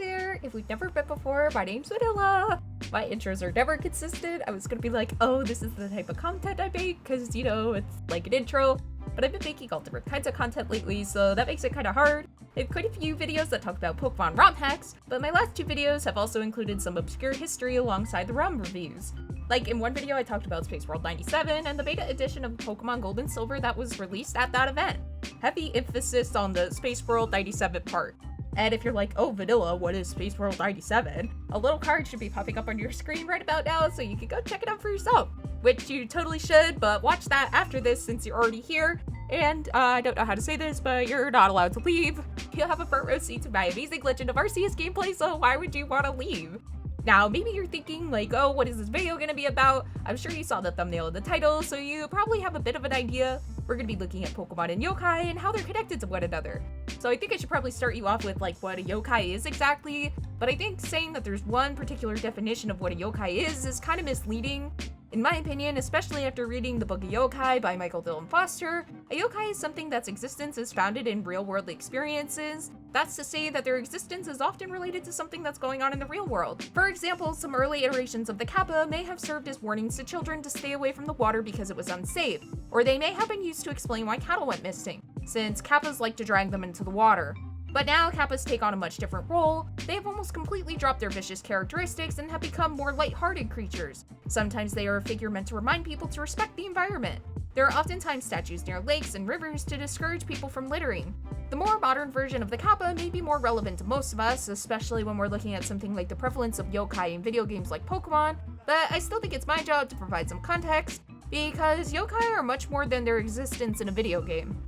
there! If we've never met before, my name's Vanilla! My intros are never consistent. I was gonna be like, oh, this is the type of content I make, because, you know, it's like an intro. But I've been making all different kinds of content lately, so that makes it kind of hard. I have quite a few videos that talk about Pokemon ROM hacks, but my last two videos have also included some obscure history alongside the ROM reviews. Like, in one video I talked about Space World 97 and the beta edition of Pokemon Gold and Silver that was released at that event. Heavy emphasis on the Space World 97 part. And if you're like, oh Vanilla, what is Space World 97? A little card should be popping up on your screen right about now so you can go check it out for yourself. Which you totally should, but watch that after this since you're already here. And I don't know how to say this, but you're not allowed to leave. You'll have a front row seat to my amazing Legend of Arceus gameplay, so why would you want to leave? Now, maybe you're thinking like, oh, what is this video gonna be about? I'm sure you saw the thumbnail and the title, so you probably have a bit of an idea. We're gonna be looking at Pokemon and Yokai and how they're connected to one another. So I think I should probably start you off with like what a Yokai is exactly, but I think saying that there's one particular definition of what a Yokai is kind of misleading. In my opinion, especially after reading the book of Yokai by Michael Dillon Foster, a yokai is something that's existence is founded in real-world experiences. That's to say that their existence is often related to something that's going on in the real world. For example, some early iterations of the Kappa may have served as warnings to children to stay away from the water because it was unsafe, or they may have been used to explain why cattle went missing, since Kappas like to drag them into the water. But now Kappas take on a much different role. They have almost completely dropped their vicious characteristics and have become more light-hearted creatures. Sometimes they are a figure meant to remind people to respect the environment. There are oftentimes statues near lakes and rivers to discourage people from littering. The more modern version of the Kappa may be more relevant to most of us, especially when we're looking at something like the prevalence of yokai in video games like Pokemon, but I still think it's my job to provide some context, because yokai are much more than their existence in a video game.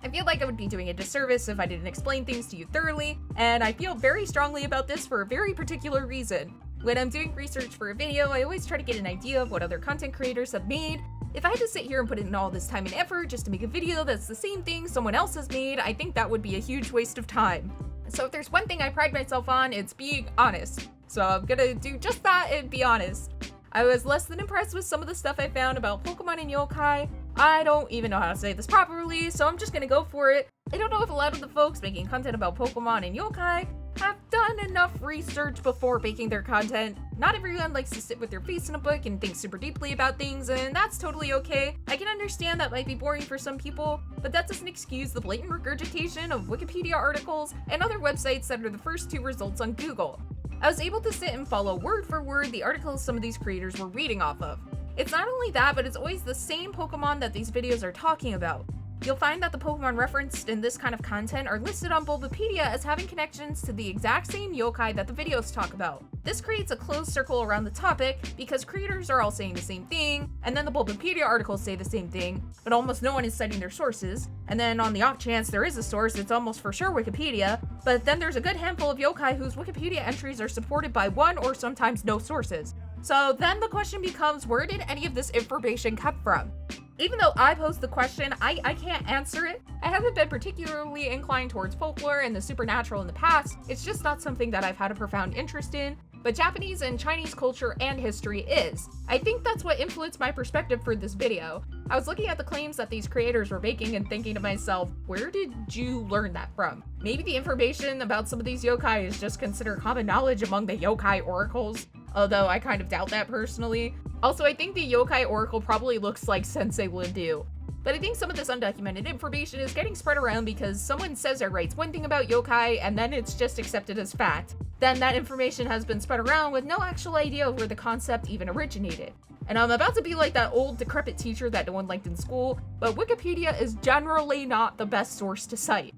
I feel like I would be doing a disservice if I didn't explain things to you thoroughly, and I feel very strongly about this for a very particular reason. When I'm doing research for a video, I always try to get an idea of what other content creators have made. If I had to sit here and put in all this time and effort just to make a video that's the same thing someone else has made, I think that would be a huge waste of time. So if there's one thing I pride myself on, it's being honest. So I'm gonna do just that and be honest. I was less than impressed with some of the stuff I found about Pokemon and Yokai. I don't even know how to say this properly, so I'm just gonna go for it. I don't know if a lot of the folks making content about Pokemon and Yokai have done enough research before making their content. Not everyone likes to sit with their face in a book and think super deeply about things, and that's totally okay. I can understand that might be boring for some people, but that doesn't excuse the blatant regurgitation of Wikipedia articles and other websites that are the first two results on Google. I was able to sit and follow word for word the articles some of these creators were reading off of. It's not only that, but it's always the same Pokemon that these videos are talking about. You'll find that the Pokemon referenced in this kind of content are listed on Bulbapedia as having connections to the exact same yokai that the videos talk about. This creates a closed circle around the topic because creators are all saying the same thing, and then the Bulbapedia articles say the same thing, but almost no one is citing their sources. And then on the off chance there is a source, it's almost for sure Wikipedia, but then there's a good handful of yokai whose Wikipedia entries are supported by one or sometimes no sources. So then the question becomes, where did any of this information come from? Even though I posed the question, I can't answer it. I haven't been particularly inclined towards folklore and the supernatural in the past. It's just not something that I've had a profound interest in, but Japanese and Chinese culture and history is. I think that's what influenced my perspective for this video. I was looking at the claims that these creators were making and thinking to myself, where did you learn that from? Maybe the information about some of these yokai is just considered common knowledge among the yokai oracles, although I kind of doubt that personally. Also, I think the yokai oracle probably looks like Sensei Lindu. But I think some of this undocumented information is getting spread around because someone says or writes one thing about yokai and then it's just accepted as fact. Then that information has been spread around with no actual idea of where the concept even originated. And I'm about to be like that old decrepit teacher that no one liked in school, but Wikipedia is generally not the best source to cite.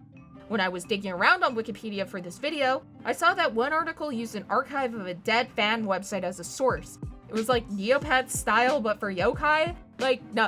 When I was digging around on Wikipedia for this video, I saw that one article used an archive of a dead fan website as a source. It was like Neopet style, but for yokai? Like, no,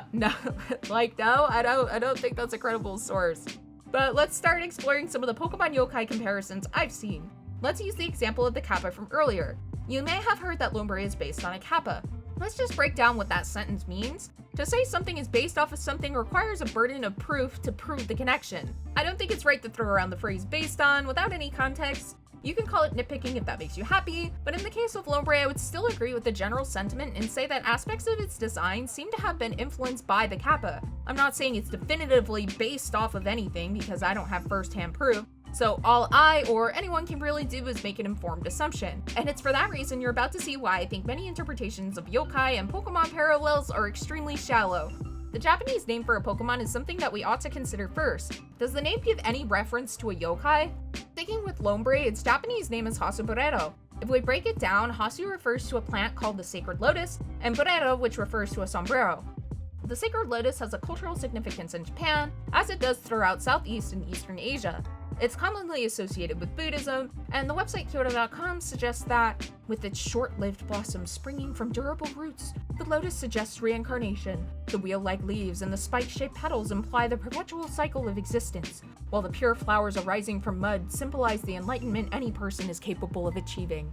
I don't think that's a credible source. But let's start exploring some of the Pokemon yokai comparisons I've seen. Let's use the example of the Kappa from earlier. You may have heard that Lombre is based on a Kappa. Let's just break down what that sentence means. To say something is based off of something requires a burden of proof to prove the connection. I don't think it's right to throw around the phrase based on without any context. You can call it nitpicking if that makes you happy, but in the case of Lombre, I would still agree with the general sentiment and say that aspects of its design seem to have been influenced by the Kappa. I'm not saying it's definitively based off of anything because I don't have first-hand proof, So all I or anyone can really do is make an informed assumption. And it's for that reason you're about to see why I think many interpretations of yokai and Pokemon parallels are extremely shallow. The Japanese name for a Pokemon is something that we ought to consider first. Does the name give any reference to a yokai? Sticking with Lombre, its Japanese name is Hasuburero. If we break it down, Hasu refers to a plant called the sacred lotus, and burero, which refers to a sombrero. The sacred lotus has a cultural significance in Japan, as it does throughout Southeast and Eastern Asia. It's commonly associated with Buddhism, and the website Kyoto.com suggests that, with its short-lived blossoms springing from durable roots, the lotus suggests reincarnation. The wheel-like leaves and the spike-shaped petals imply the perpetual cycle of existence, while the pure flowers arising from mud symbolize the enlightenment any person is capable of achieving.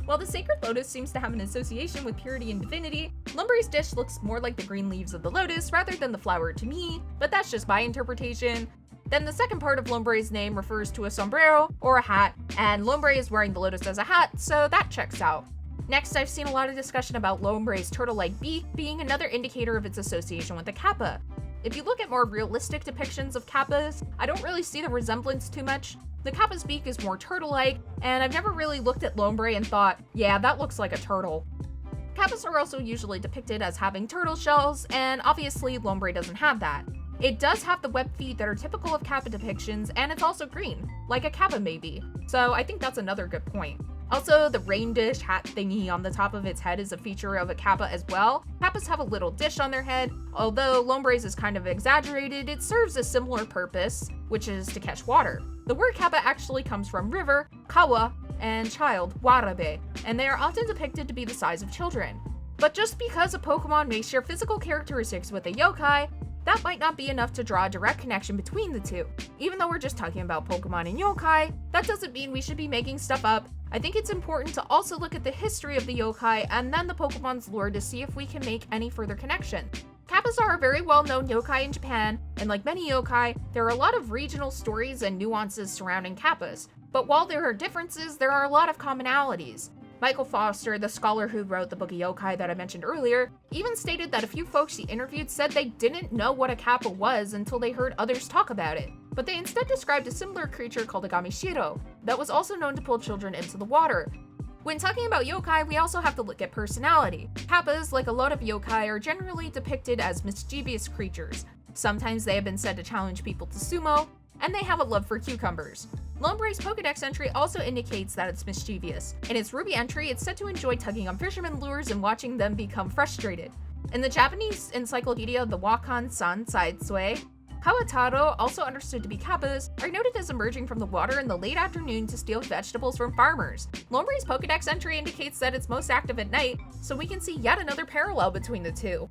While the sacred lotus seems to have an association with purity and divinity, Lumbre's dish looks more like the green leaves of the lotus rather than the flower to me, but that's just my interpretation. Then the second part of Lombre's name refers to a sombrero, or a hat, and Lombre is wearing the lotus as a hat, so that checks out. Next, I've seen a lot of discussion about Lombre's turtle-like beak being another indicator of its association with the Kappa. If you look at more realistic depictions of Kappas, I don't really see the resemblance too much. The Kappa's beak is more turtle-like, and I've never really looked at Lombre and thought, yeah, that looks like a turtle. Kappas are also usually depicted as having turtle shells, and obviously Lombre doesn't have that. It does have the webbed feet that are typical of Kappa depictions, and it's also green, like a Kappa maybe, so I think that's another good point. Also, the rain dish hat thingy on the top of its head is a feature of a Kappa as well. Kappas have a little dish on their head. Although Lombre's is kind of exaggerated, it serves a similar purpose, which is to catch water. The word Kappa actually comes from river, kawa, and child, warabe, and they are often depicted to be the size of children. But just because a Pokemon may share physical characteristics with a yokai, that might not be enough to draw a direct connection between the two. Even though we're just talking about Pokemon and yokai, that doesn't mean we should be making stuff up. I think it's important to also look at the history of the yokai and then the Pokemon's lore to see if we can make any further connection. Kappas are a very well-known yokai in Japan, and like many yokai, there are a lot of regional stories and nuances surrounding Kappas. But while there are differences, there are a lot of commonalities. Michael Foster, the scholar who wrote the book of Yokai that I mentioned earlier, even stated that a few folks he interviewed said they didn't know what a Kappa was until they heard others talk about it, but they instead described a similar creature called a Gamishiro that was also known to pull children into the water. When talking about yokai, we also have to look at personality. Kappas, like a lot of yokai, are generally depicted as mischievous creatures. Sometimes they have been said to challenge people to sumo, and they have a love for cucumbers. Lombre's Pokedex entry also indicates that it's mischievous. In its Ruby entry, it's said to enjoy tugging on fishermen lures and watching them become frustrated. In the Japanese encyclopedia, the Wakan-san Saitsui, Kawataro, also understood to be Kappas, are noted as emerging from the water in the late afternoon to steal vegetables from farmers. Lombre's Pokedex entry indicates that it's most active at night, so we can see yet another parallel between the two.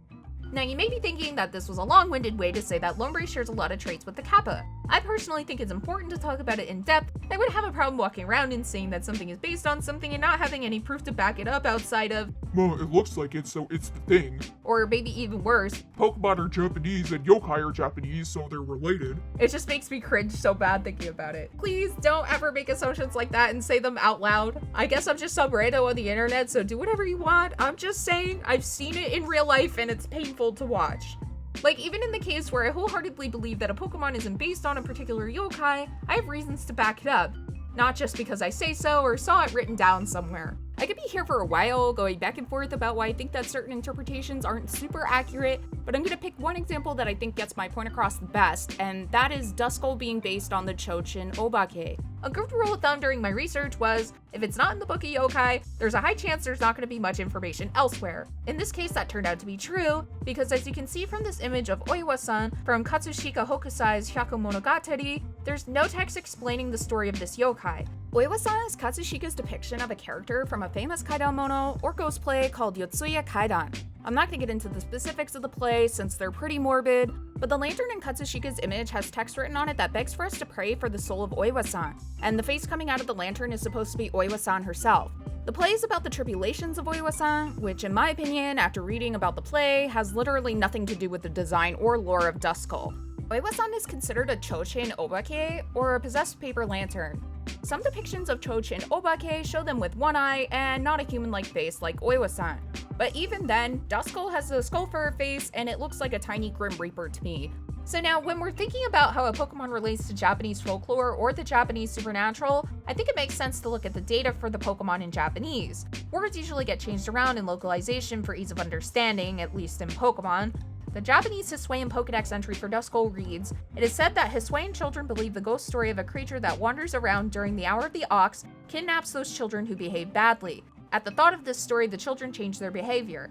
Now, you may be thinking that this was a long-winded way to say that Lombre shares a lot of traits with the Kappa. I personally think it's important to talk about it in depth. I would have a problem walking around and saying that something is based on something and not having any proof to back it up outside of, well, it looks like it, so it's the thing. Or maybe even worse, Pokemon are Japanese and yokai are Japanese, so they're related. It just makes me cringe so bad thinking about it. Please don't ever make assumptions like that and say them out loud. I guess I'm just some rando on the internet, so do whatever you want. I'm just saying, I've seen it in real life and it's painful to watch. Like, even in the case where I wholeheartedly believe that a Pokemon isn't based on a particular yokai, I have reasons to back it up. Not just because I say so or saw it written down somewhere. I could be here for a while, going back and forth about why I think that certain interpretations aren't super accurate, but I'm gonna pick one example that I think gets my point across the best, and that is Duskull being based on the Chochin Obake. A good rule of thumb during my research was, if it's not in the book of Yokai, there's a high chance there's not going to be much information elsewhere. In this case, that turned out to be true, because as you can see from this image of Oiwa-san from Katsushika Hokusai's Hyakumonogatari, there's no text explaining the story of this yokai. Oiwa-san is Katsushika's depiction of a character from a famous kaidan-mono or ghost play called Yotsuya Kaidan. I'm not going to get into the specifics of the play since they're pretty morbid, but the lantern in Katsushika's image has text written on it that begs for us to pray for the soul of Oiwa-san, and the face coming out of the lantern is supposed to be Oiwa-san herself. The play is about the tribulations of Oiwa-san, which in my opinion, after reading about the play, has literally nothing to do with the design or lore of Duskull. Oiwa-san is considered a Chochin Obake, or a possessed paper lantern. Some depictions of Chochin Obake show them with one eye and not a human-like face like Oiwa-san. But even then, Duskull has a skull for a face and it looks like a tiny Grim Reaper to me. So now, when we're thinking about how a Pokemon relates to Japanese folklore or the Japanese supernatural, I think it makes sense to look at the data for the Pokemon in Japanese. Words usually get changed around in localization for ease of understanding, at least in Pokemon. The Japanese Hisuian Pokedex entry for Duskull reads, "It is said that Hisuian children believe the ghost story of a creature that wanders around during the hour of the ox kidnaps those children who behave badly. At the thought of this story, the children change their behavior."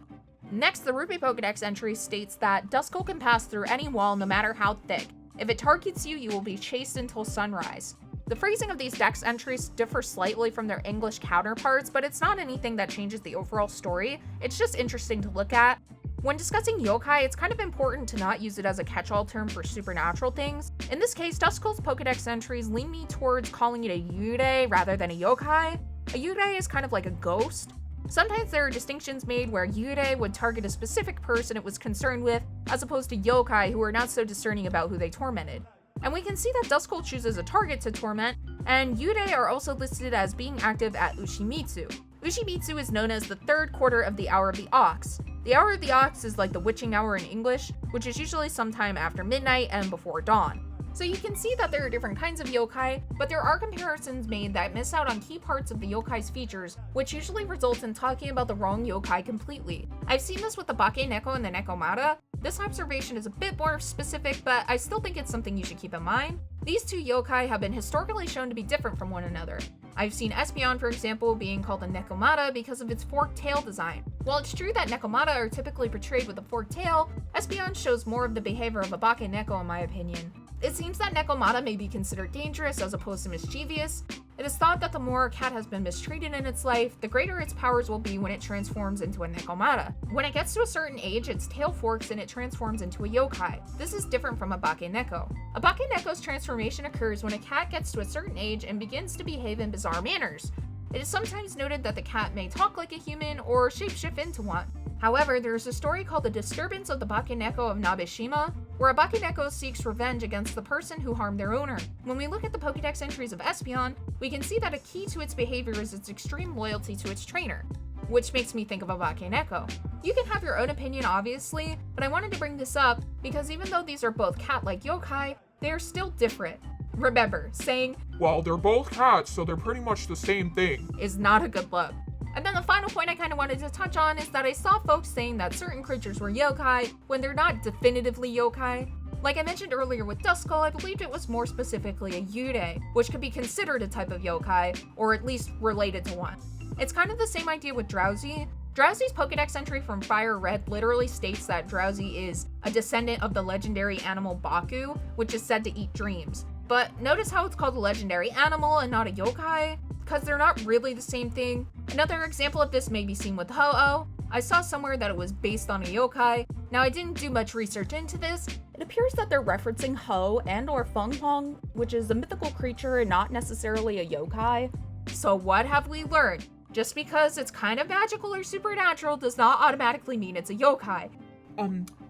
Next, the Ruby Pokedex entry states that Duskull can pass through any wall no matter how thick. If it targets you, you will be chased until sunrise. The phrasing of these dex entries differ slightly from their English counterparts, but it's not anything that changes the overall story. It's just interesting to look at. When discussing yokai, it's kind of important to not use it as a catch-all term for supernatural things. In this case, Duskull's Pokedex entries lean me towards calling it a yurei rather than a yokai. A yurei is kind of like a ghost. Sometimes there are distinctions made where yurei would target a specific person it was concerned with, as opposed to yokai who are not so discerning about who they tormented. And we can see that Duskull chooses a target to torment, and yurei are also listed as being active at Ushimitsu. Ushimitsu is known as the third quarter of the Hour of the Ox. The Hour of the Ox is like the witching hour in English, which is usually sometime after midnight and before dawn. So you can see that there are different kinds of yokai, but there are comparisons made that miss out on key parts of the yokai's features, which usually results in talking about the wrong yokai completely. I've seen this with the Bakeneko and the Nekomata. This observation is a bit more specific, but I still think it's something you should keep in mind. These two yokai have been historically shown to be different from one another. I've seen Espeon, for example, being called a Nekomata because of its forked tail design. While it's true that Nekomata are typically portrayed with a forked tail, Espeon shows more of the behavior of a Bakeneko in my opinion. It seems that Nekomata may be considered dangerous as opposed to mischievous. It is thought that the more a cat has been mistreated in its life, the greater its powers will be when it transforms into a Nekomata. When it gets to a certain age, its tail forks and it transforms into a yokai. This is different from a Bakeneko. A Bakeneko's transformation occurs when a cat gets to a certain age and begins to behave in bizarre manners. It is sometimes noted that the cat may talk like a human or shapeshift into one. However, there is a story called The Disturbance of the Bakeneko of Nabeshima, where a Bakeneko seeks revenge against the person who harmed their owner. When we look at the Pokédex entries of Espeon, we can see that a key to its behavior is its extreme loyalty to its trainer, which makes me think of a Bakeneko. You can have your own opinion obviously, but I wanted to bring this up because even though these are both cat-like yokai, they are still different. Remember, saying, "Well, they're both cats, so they're pretty much the same thing," is not a good look. And then the final point I kind of wanted to touch on is that I saw folks saying that certain creatures were yokai when they're not definitively yokai. Like I mentioned earlier with Duskull, I believed it was more specifically a yurei, which could be considered a type of yokai, or at least related to one. It's kind of the same idea with Drowsy. Drowsy's Pokédex entry from Fire Red literally states that Drowsy is a descendant of the legendary animal Baku, which is said to eat dreams. But notice how it's called a legendary animal and not a yokai? Because they're not really the same thing. Another example of this may be seen with Ho-Oh. I saw somewhere that it was based on a yokai. Now I didn't do much research into this. It appears that they're referencing Ho and or Feng Hong, which is a mythical creature and not necessarily a yokai. So what have we learned? Just because it's kind of magical or supernatural does not automatically mean it's a yokai.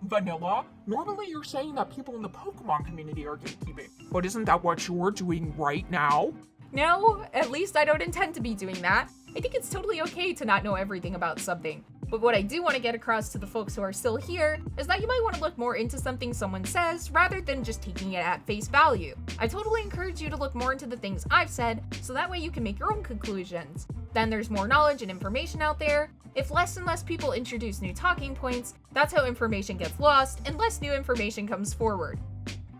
Vanilla, normally you're saying that people in the Pokemon community are gatekeeping, but isn't that what you're doing right now? No, at least I don't intend to be doing that. I think it's totally okay to not know everything about something. But what I do want to get across to the folks who are still here is that you might want to look more into something someone says rather than just taking it at face value. I totally encourage you to look more into the things I've said so that way you can make your own conclusions. Then there's more knowledge and information out there. If less and less people introduce new talking points, that's how information gets lost and less new information comes forward.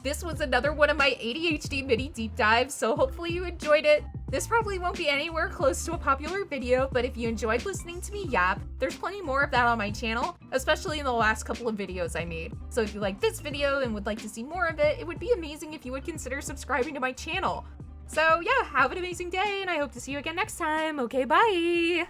This was another one of my ADHD mini deep dives, so hopefully you enjoyed it. This probably won't be anywhere close to a popular video, but if you enjoyed listening to me yap, there's plenty more of that on my channel, especially in the last couple of videos I made. So if you like this video and would like to see more of it, it would be amazing if you would consider subscribing to my channel. So yeah, have an amazing day, and I hope to see you again next time. Okay, bye!